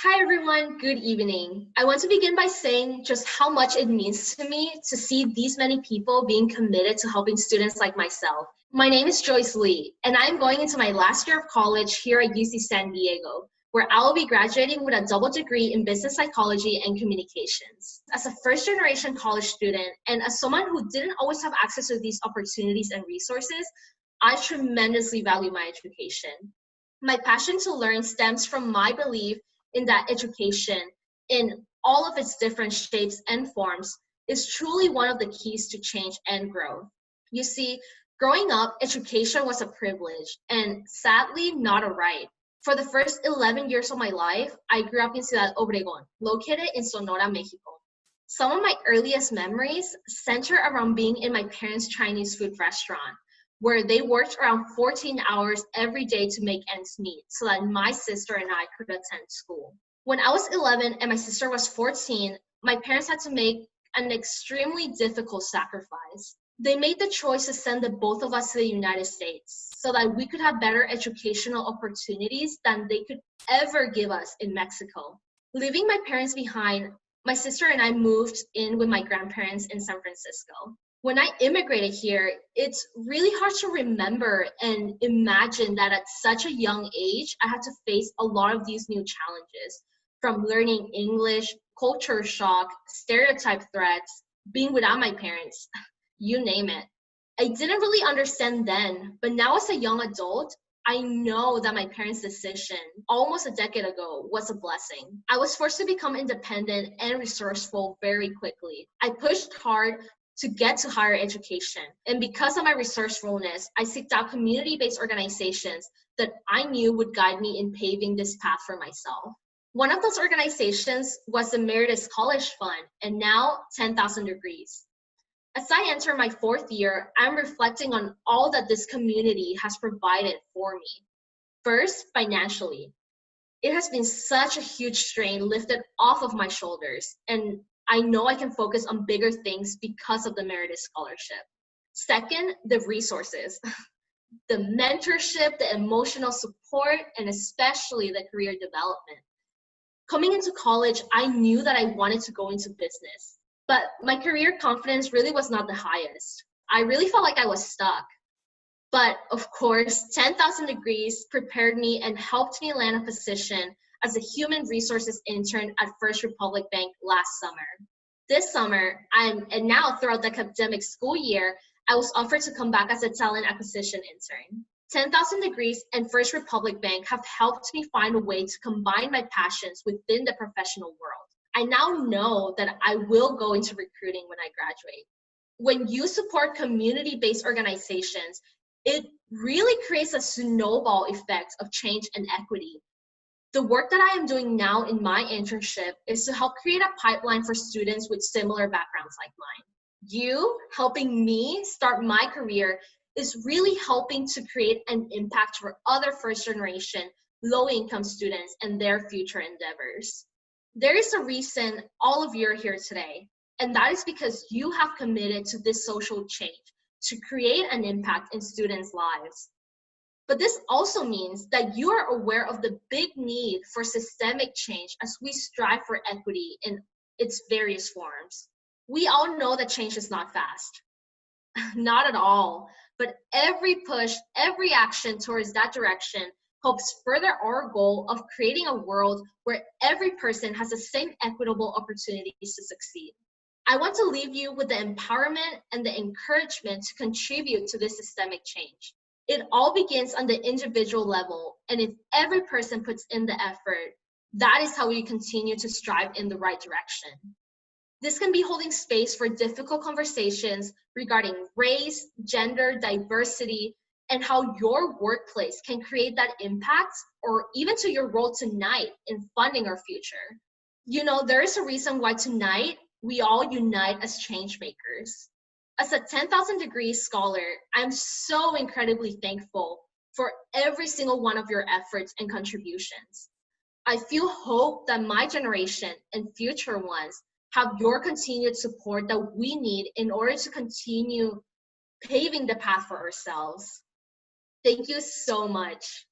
Hi everyone, good evening. I want to begin by saying just how much it means to me to see these many people being committed to helping students like myself. My name is Joyce Li, and I'm going into my last year of college here at UC San Diego, where I will be graduating with a double degree in business psychology and communications. As a first-generation college student, and as someone who didn't always have access to these opportunities and resources, I tremendously value my education. My passion to learn stems from my belief in that education, in all of its different shapes and forms, is truly one of the keys to change and growth. You see, growing up, education was a privilege and sadly not a right. For the first 11 years of my life, I grew up in Ciudad Obregón, located in Sonora, Mexico. Some of my earliest memories center around being in my parents' Chinese food restaurant, where they worked around 14 hours every day to make ends meet so that my sister and I could attend school. When I was 11 and my sister was 14, my parents had to make an extremely difficult sacrifice. They made the choice to send the both of us to the United States so that we could have better educational opportunities than they could ever give us in Mexico. Leaving my parents behind, my sister and I moved in with my grandparents in San Francisco. When I immigrated here, it's really hard to remember and imagine that at such a young age, I had to face a lot of these new challenges, from learning English, culture shock, stereotype threats, being without my parents, you name it. I didn't really understand then, but now as a young adult, I know that my parents' decision almost a decade ago was a blessing. I was forced to become independent and resourceful very quickly. I pushed hard to get to higher education. And because of my resourcefulness, I sought out community-based organizations that I knew would guide me in paving this path for myself. One of those organizations was the Emeritus College Fund, and now 10,000 Degrees. As I enter my fourth year, I'm reflecting on all that this community has provided for me. First, financially. It has been such a huge strain lifted off of my shoulders, and I know I can focus on bigger things because of the Emeritus Scholarship. Second, the resources, the mentorship, the emotional support, and especially the career development. Coming into college, I knew that I wanted to go into business, but my career confidence really was not the highest. I really felt like I was stuck. But of course, 10,000 Degrees prepared me and helped me land a position as a human resources intern at First Republic Bank last summer. This summer, and now throughout the academic school year, I was offered to come back as a talent acquisition intern. 10,000 Degrees and First Republic Bank have helped me find a way to combine my passions within the professional world. I now know that I will go into recruiting when I graduate. When you support community-based organizations, it really creates a snowball effect of change and equity. The work that I am doing now in my internship is to help create a pipeline for students with similar backgrounds like mine. You helping me start my career is really helping to create an impact for other first-generation, low-income students and their future endeavors. There is a reason all of you are here today, and that is because you have committed to this social change to create an impact in students' lives. But this also means that you are aware of the big need for systemic change as we strive for equity in its various forms. We all know that change is not fast. Not at all. But every push, every action towards that direction helps further our goal of creating a world where every person has the same equitable opportunities to succeed. I want to leave you with the empowerment and the encouragement to contribute to this systemic change. It all begins on the individual level, and if every person puts in the effort, that is how we continue to strive in the right direction. This can be holding space for difficult conversations regarding race, gender, diversity, and how your workplace can create that impact, or even to your role tonight in funding our future. You know, there is a reason why tonight we all unite as change makers. As a 10,000 Degrees scholar, I'm so incredibly thankful for every single one of your efforts and contributions. I feel hope that my generation and future ones have your continued support that we need in order to continue paving the path for ourselves. Thank you so much.